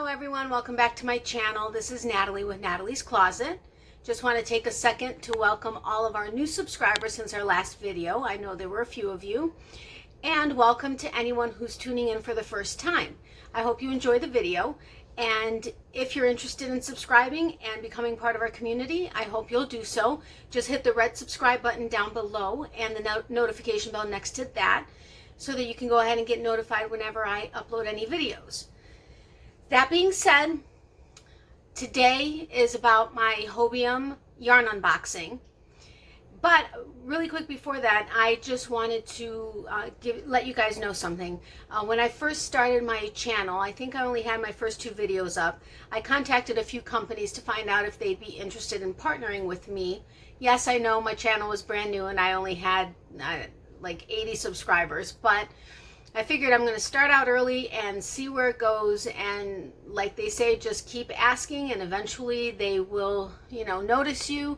Hello everyone, welcome back to my channel. This is Natalie with Natalie's Closet. Just want to take a second to welcome all of our new subscribers since our last video. I know there were a few of you. And welcome to anyone who's tuning in for the first time. I hope you enjoy the video. And if you're interested in subscribing and becoming part of our community, I hope you'll do so. Just hit the red subscribe button down below and the notification bell next to that so that you can go ahead and get notified whenever I upload any videos. That being said, today is about my Hobium yarn unboxing. But really quick before that, I just wanted to let you guys know something. When I first started my channel, I think I only had my first 2 videos up. I contacted a few companies to find out if they'd be interested in partnering with me. Yes, I know my channel was brand new and I only had like 80 subscribers, but I figured I'm going to start out early and see where it goes, and like they say, just keep asking and eventually they will, notice you,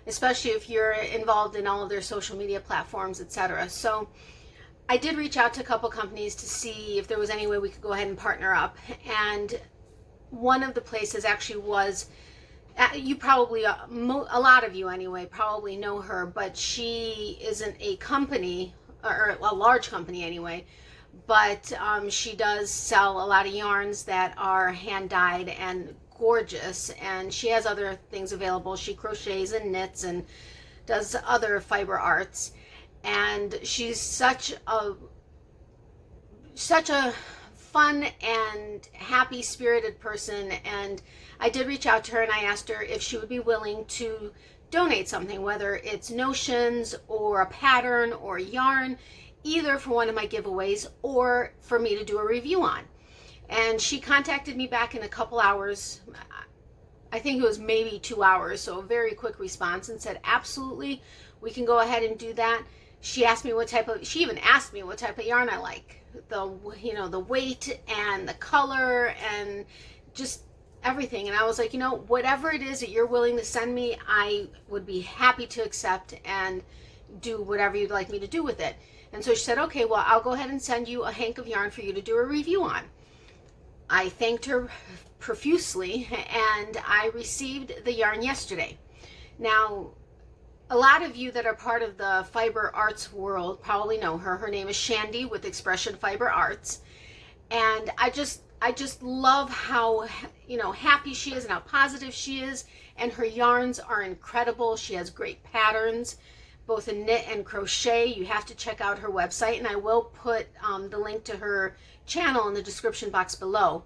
especially if you're involved in all of their social media platforms, etc. So I did reach out to a couple companies to see if there was any way we could go ahead and partner up, and one of the places actually was, you probably, a lot of you anyway, probably know her, but she isn't a company, or a large company anyway, but she does sell a lot of yarns that are hand dyed and gorgeous, and she has other things available. She crochets and knits and does other fiber arts, and she's such a fun and happy spirited person. And I did reach out to her and I asked her if she would be willing to donate something, whether it's notions or a pattern or yarn, either for one of my giveaways or for me to do a review on. And she contacted me back in a couple hours. I think it was maybe 2 hours, so a very quick response, and said absolutely, we can go ahead and do that. She asked me she even asked me what type of yarn I like, the weight and the color and just everything. And I was like, whatever it is that you're willing to send me, I would be happy to accept and do whatever you'd like me to do with it. And so she said, okay, well, I'll go ahead and send you a hank of yarn for you to do a review on. I thanked her profusely, and I received the yarn yesterday. Now, a lot of you that are part of the fiber arts world probably know her. Her name is Chandi with Expression Fiber Arts. And I just love how, happy she is and how positive she is. And her yarns are incredible. She has great patterns, both in knit and crochet. You have to check out her website, and I will put the link to her channel in the description box below.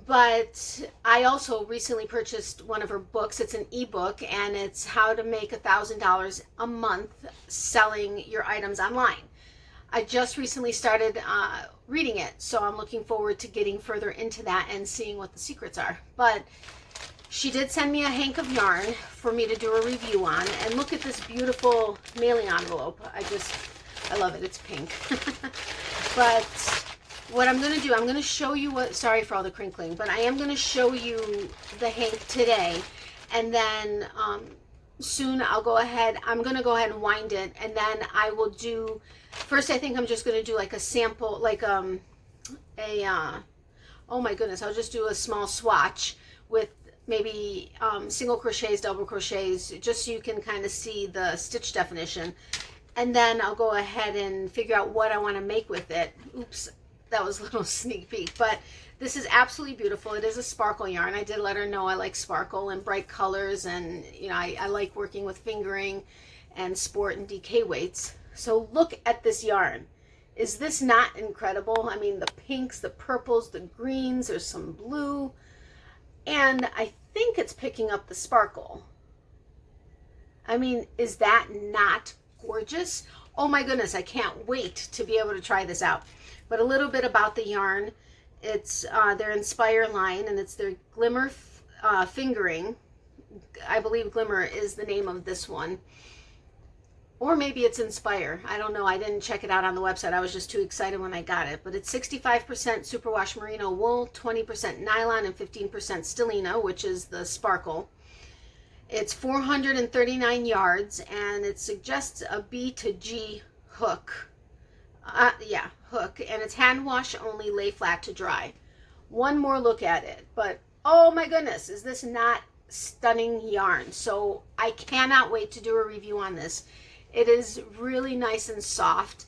But I also recently purchased one of her books. It's an ebook, and it's how to make $1,000 a month selling your items online. I just recently started reading it, so I'm looking forward to getting further into that and seeing what the secrets are. But she did send me a hank of yarn for me to do a review on. And look at this beautiful mailing envelope. I love it. It's pink. But what I'm going to do, I'm going to show you sorry for all the crinkling, but I am going to show you the hank today. And then soon I'm going to go ahead and wind it. And then I will do, first I think I'm just going to do like a sample, like oh my goodness, I'll just do a small swatch with maybe single crochets, double crochets, just so you can kind of see the stitch definition. And then I'll go ahead and figure out what I want to make with it. Oops, that was a little sneak peek, but this is absolutely beautiful. It is a sparkle yarn. I did let her know I like sparkle and bright colors, and I like working with fingering and sport and DK weights. So look at this yarn. Is this not incredible? I mean, the pinks, the purples, the greens, there's some blue. And I think it's picking up the sparkle. I mean, is that not gorgeous? Oh my goodness, I can't wait to be able to try this out. But a little bit about the yarn. It's their Inspire line, and it's their Glimmer fingering. I believe Glimmer is the name of this one. Or maybe it's Inspire. I don't know. I didn't check it out on the website. I was just too excited when I got it. But it's 65% superwash merino wool, 20% nylon, and 15% stellina, which is the sparkle. It's 439 yards, and it suggests a B to G hook. Hook. And it's hand wash only, lay flat to dry. one more look at it. But oh my goodness, is this not stunning yarn? So I cannot wait to do a review on this. It is really nice and soft,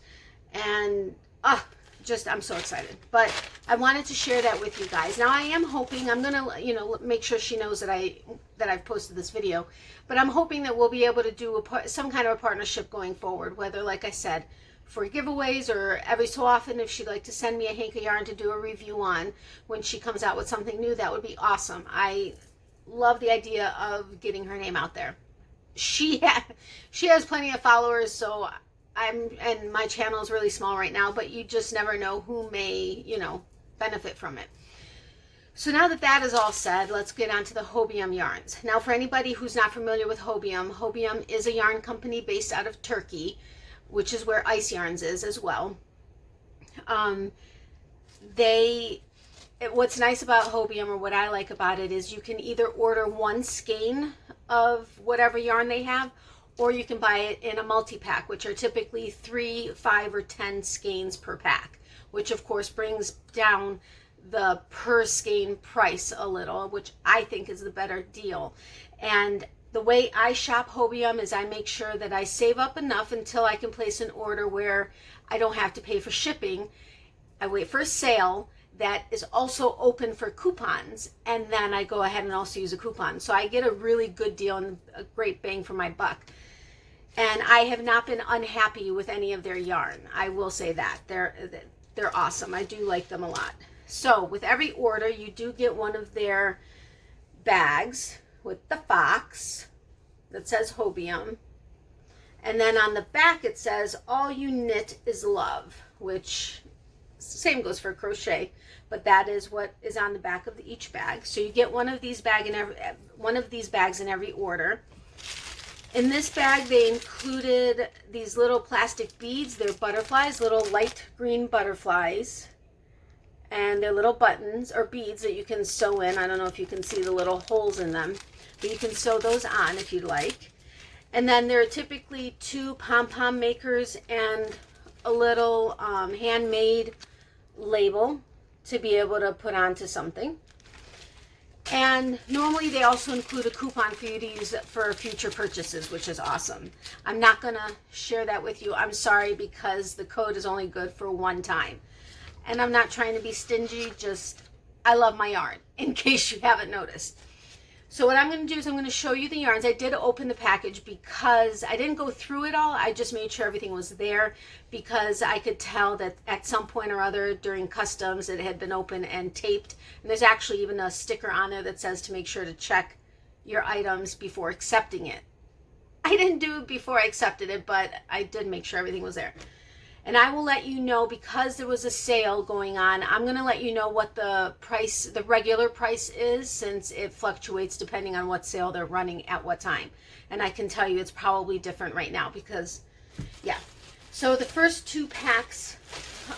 and I'm so excited. But I wanted to share that with you guys. Now I am hoping, I'm gonna, you know, make sure she knows that I've posted this video, but I'm hoping that we'll be able to do some kind of a partnership going forward, whether, like I said, for giveaways, or every so often if she'd like to send me a hank of yarn to do a review on when she comes out with something new. That would be awesome. I love the idea of getting her name out there. She has plenty of followers, so and my channel is really small right now, but you just never know who may, you know, benefit from it. So now that that is all said, let's get on to the Hobium yarns. Now, for anybody who's not familiar with Hobium, Hobium is a yarn company based out of Turkey, which is where Ice Yarns is as well. What's nice about Hobium, or what I like about it, is you can either order one skein of whatever yarn they have, or you can buy it in a multi-pack, which are typically 3, 5, or 10 skeins per pack, which of course brings down the per skein price a little, which I think is the better deal. And the way I shop Hobium is I make sure that I save up enough until I can place an order where I don't have to pay for shipping. I wait for a sale that is also open for coupons, and then I go ahead and also use a coupon. So I get a really good deal and a great bang for my buck. And I have not been unhappy with any of their yarn. I will say that. They're awesome. I do like them a lot. So with every order, you do get one of their bags with the fox that says Hobium. And then on the back it says, "All you knit is love," which same goes for crochet, but that is what is on the back of each bag. So you get one of these bags in every order. In this bag, they included these little plastic beads. They're butterflies, little light green butterflies. And they're little buttons or beads that you can sew in. I don't know if you can see the little holes in them, but you can sew those on if you'd like. And then there are typically 2 pom-pom makers and a little handmade label to be able to put onto something. And normally they also include a coupon for you to use for future purchases, which is awesome. I'm not going to share that with you. I'm sorry, because the code is only good for one time. And I'm not trying to be stingy, just I love my yarn, in case you haven't noticed. So what I'm going to do is I'm going to show you the yarns. I did open the package because I didn't go through it all. I just made sure everything was there, because I could tell that at some point or other during customs it had been open and taped. And there's actually even a sticker on there that says to make sure to check your items before accepting it. I didn't do it before I accepted it, but I did make sure everything was there. And I will let you know, because there was a sale going on, I'm going to let you know what the price, the regular price is, since it fluctuates depending on what sale they're running at what time. And I can tell you it's probably different right now because, yeah. So the first 2 packs,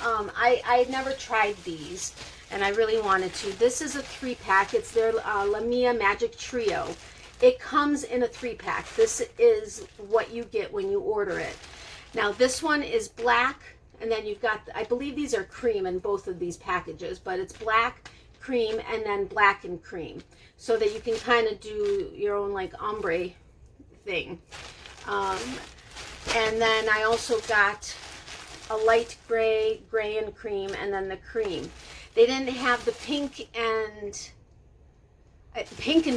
I had never tried these, and I really wanted to. This is a 3-pack. It's their Lamia Magic Trio. It comes in a 3-pack. This is what you get when you order it. Now this one is black, and then you've got, I believe these are cream in both of these packages, but it's black, cream, and then black and cream, so that you can kind of do your own like ombre thing. And then I also got a light gray, gray and cream, and then the cream. They didn't have the pink and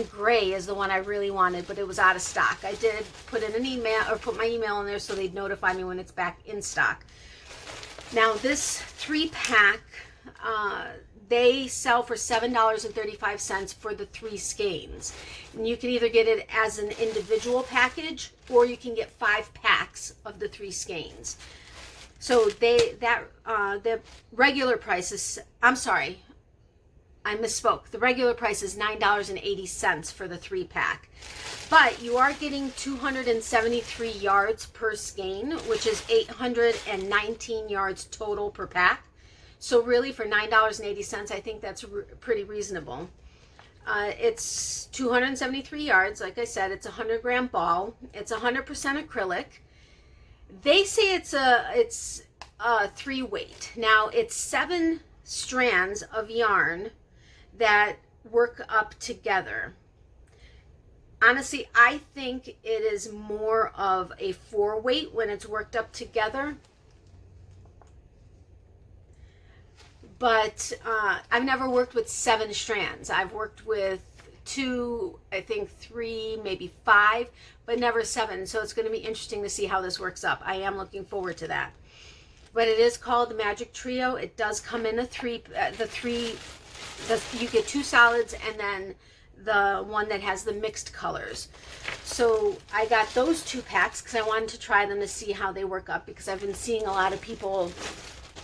gray is the one I really wanted, but it was out of stock. I did put in an email, or put my email in there so they'd notify me when it's back in stock. Now this 3-pack, they sell for $7.35 for the 3 skeins. And you can either get it as an individual package, or you can get 5 packs of the 3 skeins. So the regular price is, I'm sorry, I misspoke. The regular price is $9.80 for the 3-pack. But you are getting 273 yards per skein, which is 819 yards total per pack. So really for $9.80, I think that's pretty reasonable. It's 273 yards. Like I said, it's a 100-gram ball. It's 100% acrylic. They say it's a 3 weight. Now it's 7 strands of yarn that work up together. Honestly, I think it is more of a 4-weight when it's worked up together. But I've never worked with 7 strands. I've worked with 2, I think 3, maybe 5, but never 7. So it's going to be interesting to see how this works up. I am looking forward to that. But it is called the Magic Trio. It does come in a 3, you get 2 solids and then the one that has the mixed colors. So I got those 2 packs because I wanted to try them to see how they work up, because I've been seeing a lot of people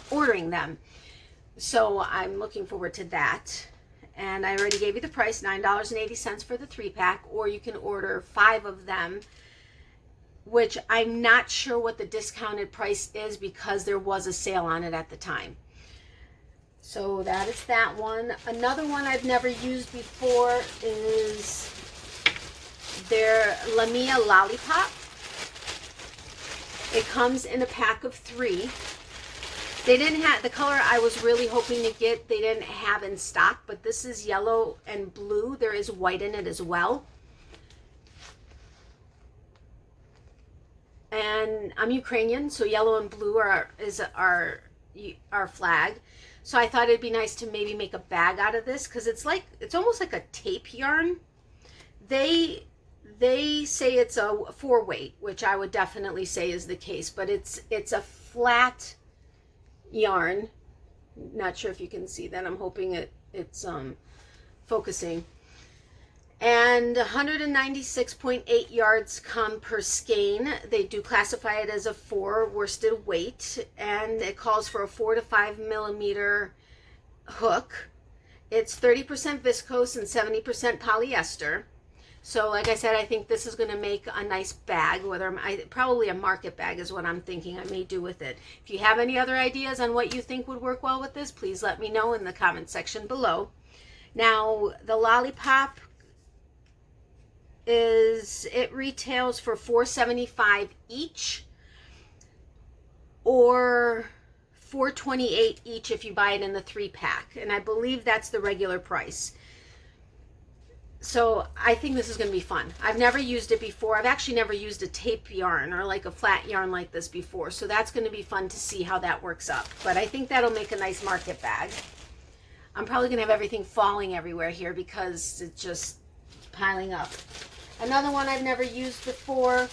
ordering them. So I'm looking forward to that. And I already gave you the price, $9.80 for the 3-pack, or you can order 5 of them, which I'm not sure what the discounted price is because there was a sale on it at the time. So that is that one. Another one I've never used before is their Lamia Lollipop. It comes in a pack of 3. They didn't have the color I was really hoping to get, they didn't have in stock, but this is yellow and blue. There is white in it as well. And I'm Ukrainian, so yellow and blue are our flag. So I thought it'd be nice to maybe make a bag out of this, because it's almost like a tape yarn. They say it's a 4-weight, which I would definitely say is the case, but it's a flat yarn. Not sure if you can see that. I'm hoping it's focusing. And 196.8 yards come per skein. They do classify it as a 4 worsted weight, and it calls for a 4 to 5 millimeter hook. It's 30% viscose and 70% polyester. So like I said, I think this is going to make a nice bag, probably a market bag is what I'm thinking I may do with it. If you have any other ideas on what you think would work well with this, please let me know in the comment section below. Now, the Lollipop it retails for $4.75 each, or $4.28 each if you buy it in the 3-pack, and I believe that's the regular price. So I think this is going to be fun. I've never used it before. I've actually never used a tape yarn or like a flat yarn like this before, so that's going to be fun to see how that works up. But I think that'll make a nice market bag. I'm probably going to have everything falling everywhere here because it's just piling up. Another one I've never used before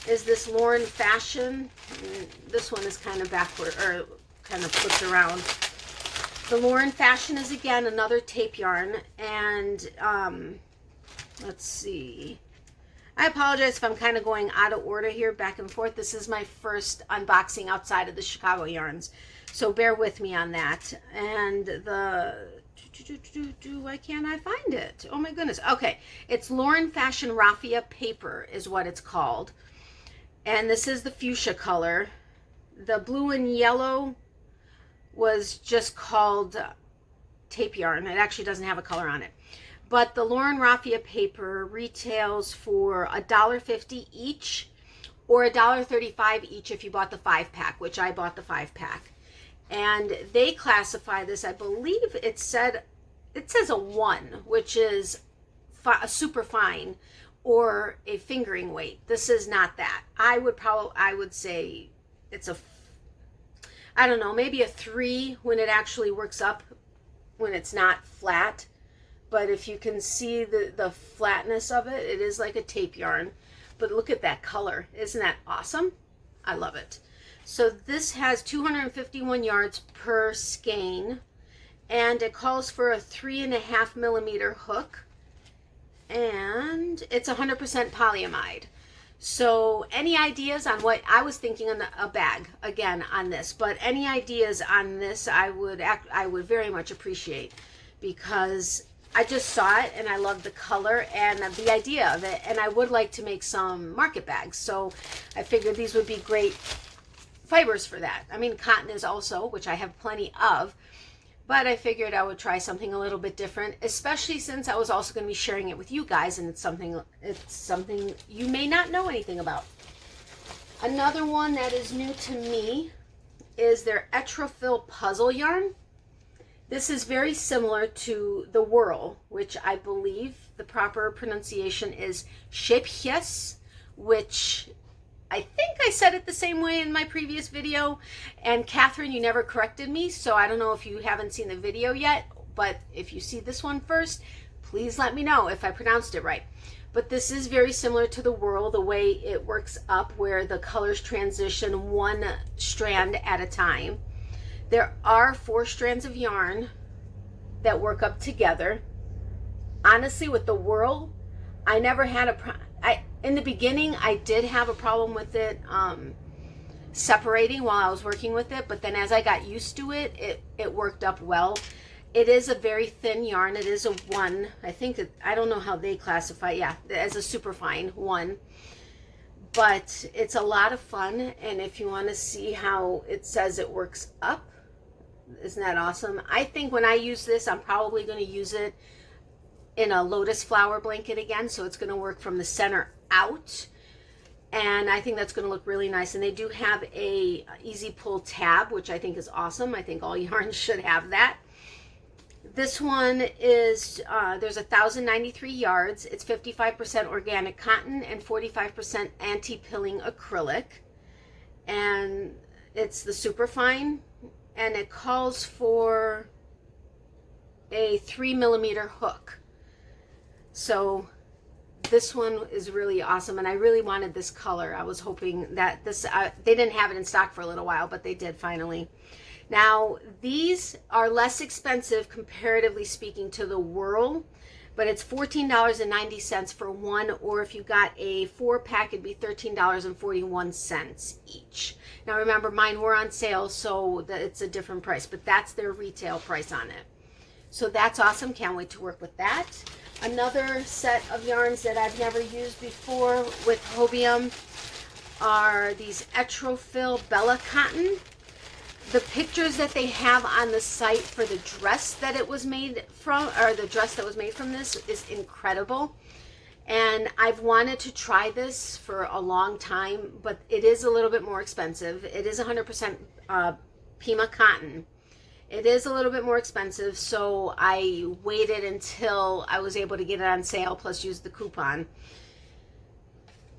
is this Lauren Fashion. This one is kind of backward, or kind of flipped around. The Lauren Fashion is again another tape yarn, and let's see. I apologize if I'm kind of going out of order here, back and forth. This is my first unboxing outside of the Chicago yarns, so bear with me on that. And the why can't I find it? Oh my goodness. Okay, it's Lauren Fashion Raffia paper is what it's called, and this is the fuchsia color. The blue and yellow was just called tape yarn. It actually doesn't have a color on it. But the Lauren Raffia paper retails for $1.50 each, or $1.35 each if you bought the 5-pack, which I bought the 5-pack. And they classify this, I believe it says a 1, which is a super fine or a fingering weight. This is not that. I would say it's I don't know, maybe a 3 when it actually works up, when it's not flat. But if you can see the flatness of it, it is like a tape yarn. But look at that color. Isn't that awesome? I love it. So this has 251 yards per skein, and it calls for a 3.5 millimeter hook, and it's 100% polyamide. So any ideas on what I was thinking on a bag again on this, but any ideas on this I would very much appreciate, because I just saw it and I love the color and the idea of it, and I would like to make some market bags. So I figured these would be great fibers for that. I mean, cotton is also, which I have plenty of, but I figured I would try something a little bit different, especially since I was also going to be sharing it with you guys, and it's something you may not know anything about. Another one that is new to me is their Etra puzzle yarn. This is very similar to the whirl, which I believe the proper pronunciation is shepjes, which I think I said it the same way in my previous video. And Catherine, you never corrected me, so I don't know if you haven't seen the video yet, but if you see this one first, please let me know if I pronounced it right. But this is very similar to the whirl, the way it works up, where the colors transition one strand at a time. There are 4 strands of yarn that work up together. Honestly, with the whirl, I never had in the beginning, I did have a problem with it separating while I was working with it, but then as I got used to it, it worked up well. It is a very thin yarn. It is a 1. I don't know how they classify, yeah, as a super fine 1. But it's a lot of fun, and if you want to see how it says it works up, isn't that awesome? I think when I use this, I'm probably going to use it in a lotus flower blanket again, so it's going to work from the center out, and I think that's going to look really nice. And they do have a easy pull tab, which I think is awesome. I think all yarns should have that. This one is there's 1,093 yards. It's 55% organic cotton and 45% anti-pilling acrylic, and it's the superfine, and it calls for a 3mm hook. So this one is really awesome, and I really wanted this color. I was hoping that this, they didn't have it in stock for a little while, but they did finally. Now, these are less expensive, comparatively speaking, to the whirl, but it's $14.90 for 1, or if you got a 4-pack, it'd be $13.41 each. Now, remember, mine were on sale, so it's a different price, but that's their retail price on it. So that's awesome. Can't wait to work with that. Another set of yarns that I've never used before with Hobium are these Etra Bella Cotton. The pictures that they have on the site for the dress that it was made from, or the dress that was made from this, is incredible. And I've wanted to try this for a long time, but it is a little bit more expensive. It is 100% Pima cotton. It is a little bit more expensive, so I waited until I was able to get it on sale, plus use the coupon.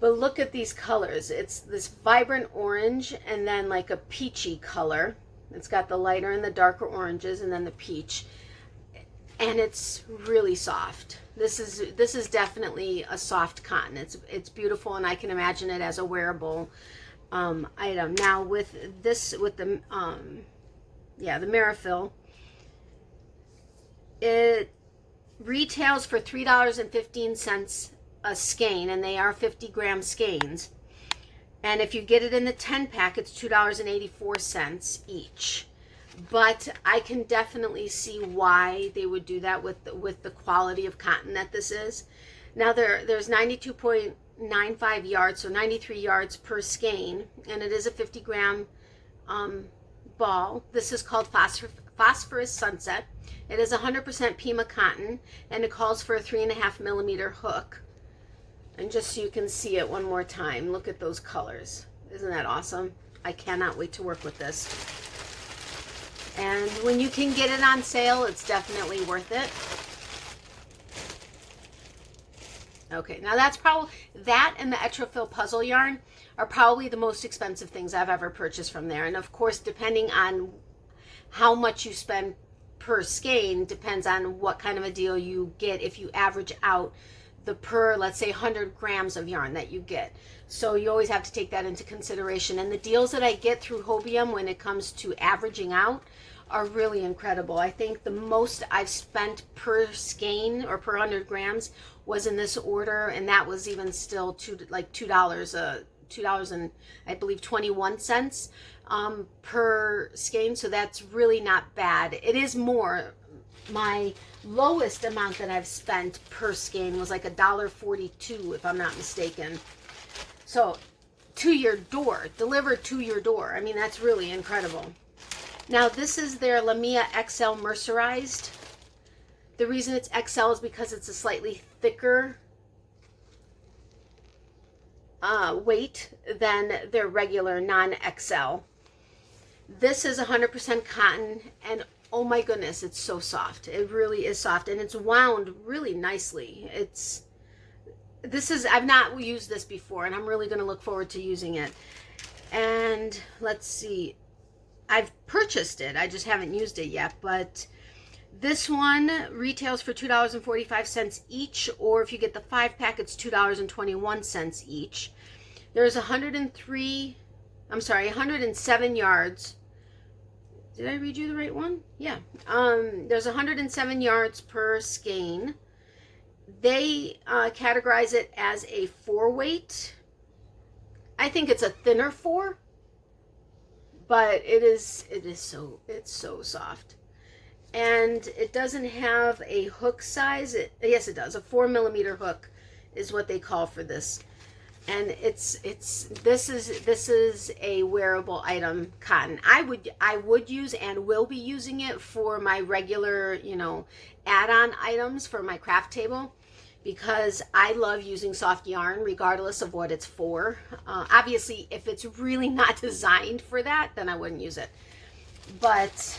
But look at these colors. It's this vibrant orange and then like a peachy color. It's got the lighter and the darker oranges and then the peach. And it's really soft. This is definitely a soft cotton. It's beautiful, and I can imagine it as a wearable item. Now with this, with the the Marifil, it retails for $3.15 a skein, and they are 50-gram skeins. And if you get it in the 10-pack, it's $2.84 each. But I can definitely see why they would do that with the quality of cotton that this is. Now there's 92.95 yards, so 93 yards per skein, and it is a 50-gram ball. This is called Phosphorus Sunset. It is 100% Pima cotton, and it calls for a 3.5mm hook. And just so you can see it one more time, look at those colors. Isn't that awesome? I cannot wait to work with this. And when you can get it on sale, it's definitely worth it. Okay, now that's probably, that and the Etra puzzle yarn are probably the most expensive things I've ever purchased from there. And of course, depending on how much you spend per skein, depends on what kind of a deal you get if you average out the per, let's say, 100 grams of yarn that you get. So you always have to take that into consideration. And the deals that I get through Hobium when it comes to averaging out are really incredible. I think the most I've spent per skein or per 100 grams was in this order, and that was even still $2 and I believe 21 cents per skein. So that's really not bad. It is more. My lowest amount that I've spent per skein was like $1.42, if I'm not mistaken. So to your door, delivered to your door. I mean, that's really incredible. Now this is their Lamia XL mercerized. The reason it's XL is because it's a slightly thicker weight than their regular non-XL. This is 100% cotton, and oh my goodness, it's so soft. It really is soft, and it's wound really nicely. I've not used this before, and I'm really going to look forward to using it. And let's see, I've purchased it, I just haven't used it yet, but this one retails for $2.45 each, or if you get the 5-pack, it's $2.21 each. There's 107 yards. Did I read you the right one? Yeah. There's 107 yards per skein. They categorize it as a 4-weight. I think it's a thinner 4, but it's so soft. And it doesn't have a hook size. Yes, it does. A 4mm hook is what they call for this. And this is a wearable item cotton. I would use and will be using it for my regular, add-on items for my craft table, because I love using soft yarn regardless of what it's for. Obviously, if it's really not designed for that, then I wouldn't use it. But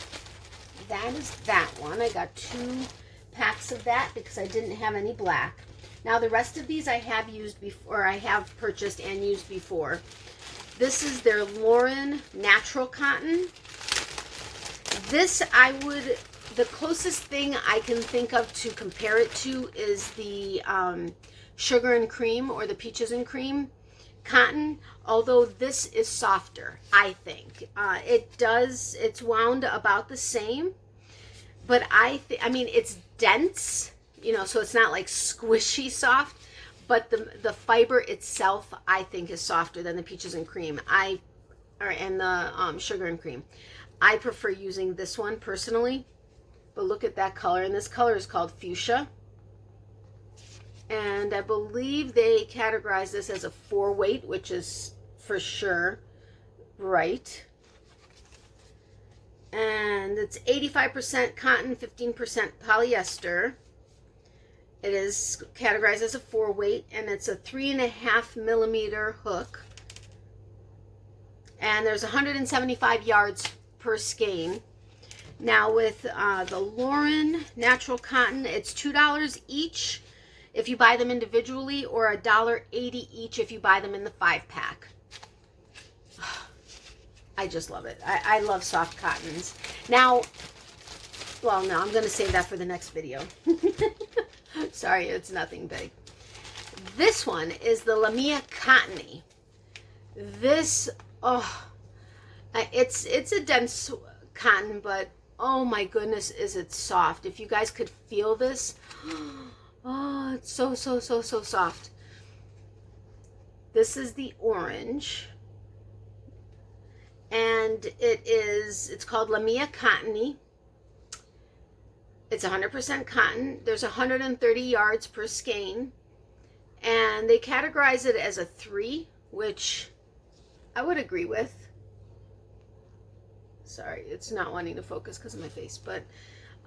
that is that one. I got 2 packs of that because I didn't have any black. Now the rest of these I have used before, I have purchased and used before. This is their Lauren Natural Cotton. This the closest thing I can think of to compare it to is the Sugar and Cream or the Peaches and Cream cotton, although this is softer, I think. It's wound about the same, but I mean, it's dense, so it's not like squishy soft, but the fiber itself, I think, is softer than the Peaches and Cream. And the Sugar and Cream. I prefer using this one personally, but look at that color, and this color is called Fuchsia. And I believe they categorize this as a 4-weight, which is for sure right. And it's 85% cotton, 15% polyester. It is categorized as a 4-weight, and it's a 3.5mm hook. And there's 175 yards per skein. Now with the Lauren Natural Cotton, it's $2 each if you buy them individually, or $1.80 each if you buy them in the 5-pack. I just love it. I love soft cottons. Now, well, no, I'm going to save that for the next video. Sorry, it's nothing big. This one is the Lamia Cottony. This, it's a dense cotton, but oh my goodness, is it soft. If you guys could feel this, oh, it's so soft. This is the orange, and it's called Lamia Cottony. It's 100% cotton. There's 130 yards per skein, and they categorize it as a 3, which I would agree with. Sorry, it's not wanting to focus because of my face, but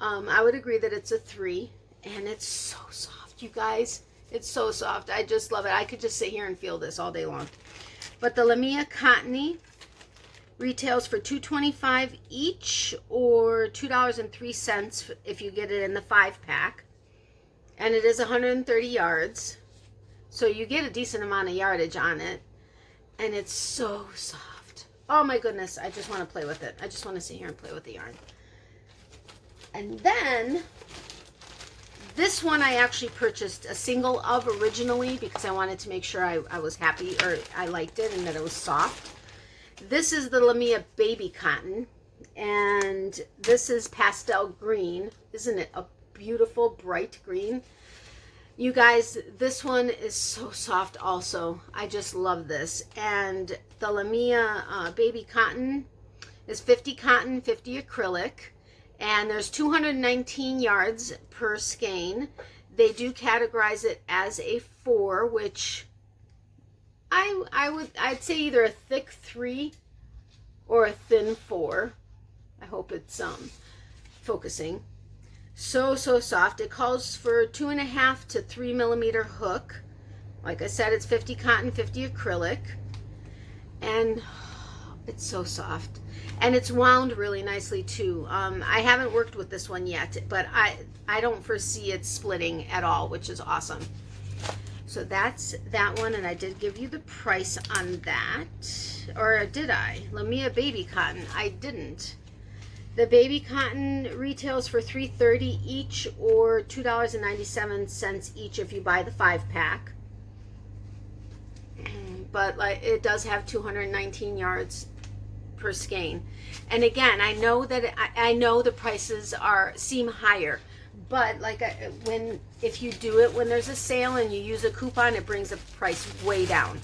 I would agree that it's a 3, and it's so soft, you guys. It's so soft. I just love it. I could just sit here and feel this all day long. But the Lamia Cottony retails for $2.25 each, or $2.03 if you get it in the 5-pack. And it is 130 yards, so you get a decent amount of yardage on it, and it's so soft. Oh my goodness, I just want to play with it. I just want to sit here and play with the yarn. And then this one I actually purchased a single of originally because I wanted to make sure I was happy, or I liked it, and that it was soft. This is the Lamia Baby Cotton, and this is pastel green. Isn't it a beautiful bright green? You guys, this one is so soft also. I just love this. And the Lamia Baby Cotton is 50 cotton, 50 acrylic, and there's 219 yards per skein. They do categorize it as a 4, which I'd say either a thick 3 or a thin 4. I hope it's focusing. So soft. It calls for 2.5 to 3mm hook. Like I said, it's 50 cotton, 50 acrylic. And It's so soft. And it's wound really nicely too. I haven't worked with this one yet, but I don't foresee it splitting at all, which is awesome. So that's that one, and I did give you the price on that. Or did I? Lamia Baby Cotton. I didn't. The baby cotton retails for $3.30 each, or $2.97 each if you buy the 5-pack. But like, it does have 219 yards per skein. And again, I know that I know the prices seem higher, but like if you do it when there's a sale and you use a coupon, it brings the price way down.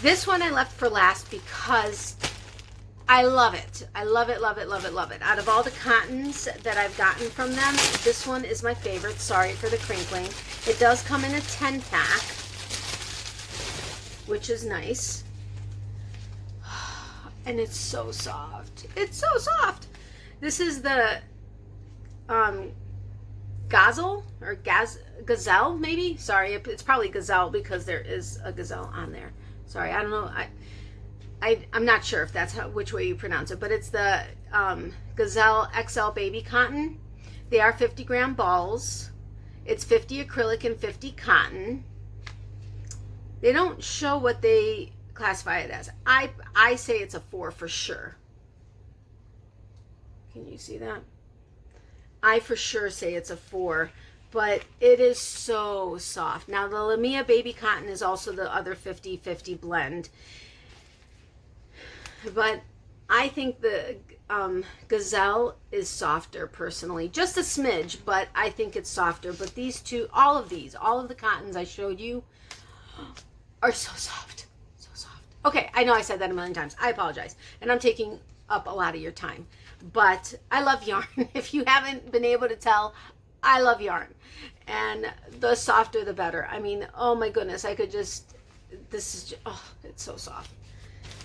This one I left for last because I love it. I love it, love it, love it, love it. Out of all the cottons that I've gotten from them, this one is my favorite. Sorry for the crinkling. It does come in a 10-pack, which is nice. And it's so soft. It's so soft. This is the Gazelle or Gazelle, maybe? Sorry, it's probably Gazelle because there is a Gazelle on there. Sorry, I don't know. I'm not sure if that's which way you pronounce it, but it's the Gazelle XL Baby Cotton. They are 50-gram balls. It's 50 acrylic and 50 cotton. They don't show what they classify it as. I say it's a 4 for sure. Can you see that? I for sure say it's a 4, but it is so soft. Now the Lamia Baby Cotton is also the other 50-50 blend. But I think the Gazelle is softer personally. Just a smidge, but I think it's softer. But these two, all of the cottons I showed you are so soft. So soft. Okay, I know I said that a million times. I apologize. And I'm taking up a lot of your time. But I love yarn. If you haven't been able to tell, I love yarn. And the softer the better. I mean, oh my goodness, I could just, this is just, oh, it's so soft.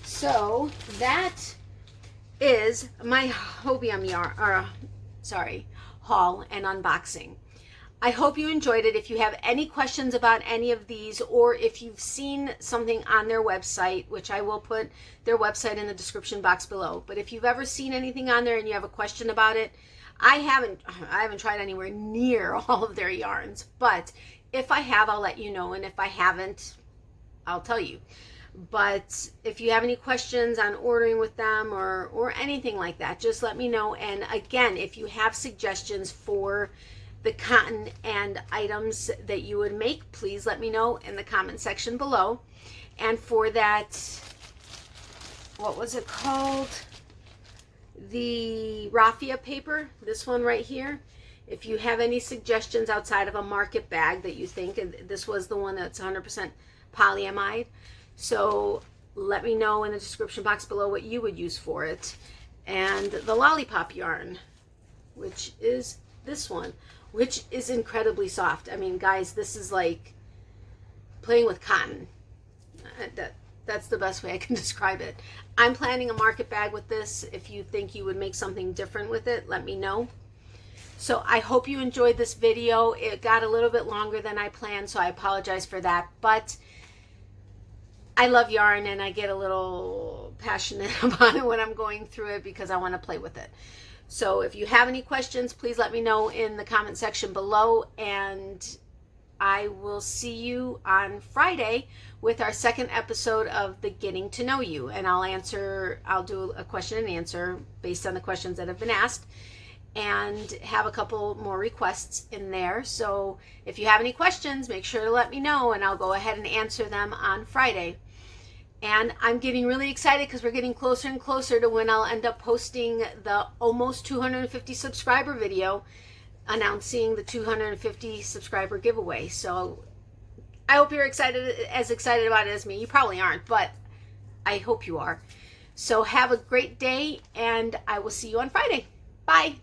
So that is my Hobium yarn, haul and unboxing. I hope you enjoyed it. If you have any questions about any of these, or if you've seen something on their website, which I will put their website in the description box below, but if you've ever seen anything on there and you have a question about it, I haven't tried anywhere near all of their yarns, but if I have, I'll let you know, and if I haven't, I'll tell you. But if you have any questions on ordering with them or anything like that, just let me know. And again, if you have suggestions for the cotton and items that you would make, please let me know in the comment section below. And for that, what was it called? The Raffia paper, this one right here. If you have any suggestions outside of a market bag that you think, and this was the one that's 100% polyamide, so let me know in the description box below what you would use for it. And the Lollipop yarn, which is this one, which is incredibly soft. I mean, guys, this is like playing with cotton. That's the best way I can describe it. I'm planning a market bag with this. If you think you would make something different with it, let me know. So I hope you enjoyed this video. It got a little bit longer than I planned, so I apologize for that. But I love yarn, and I get a little passionate about it when I'm going through it because I want to play with it. So if you have any questions, please let me know in the comment section below, and I will see you on Friday with our second episode of the Getting to Know You, and I'll do a question and answer based on the questions that have been asked, and have a couple more requests in there. So if you have any questions, make sure to let me know, and I'll go ahead and answer them on Friday. And I'm getting really excited because we're getting closer and closer to when I'll end up posting the almost 250 subscriber video announcing the 250 subscriber giveaway. So I hope you're as excited about it as me. You probably aren't, but I hope you are. So have a great day, and I will see you on Friday. Bye.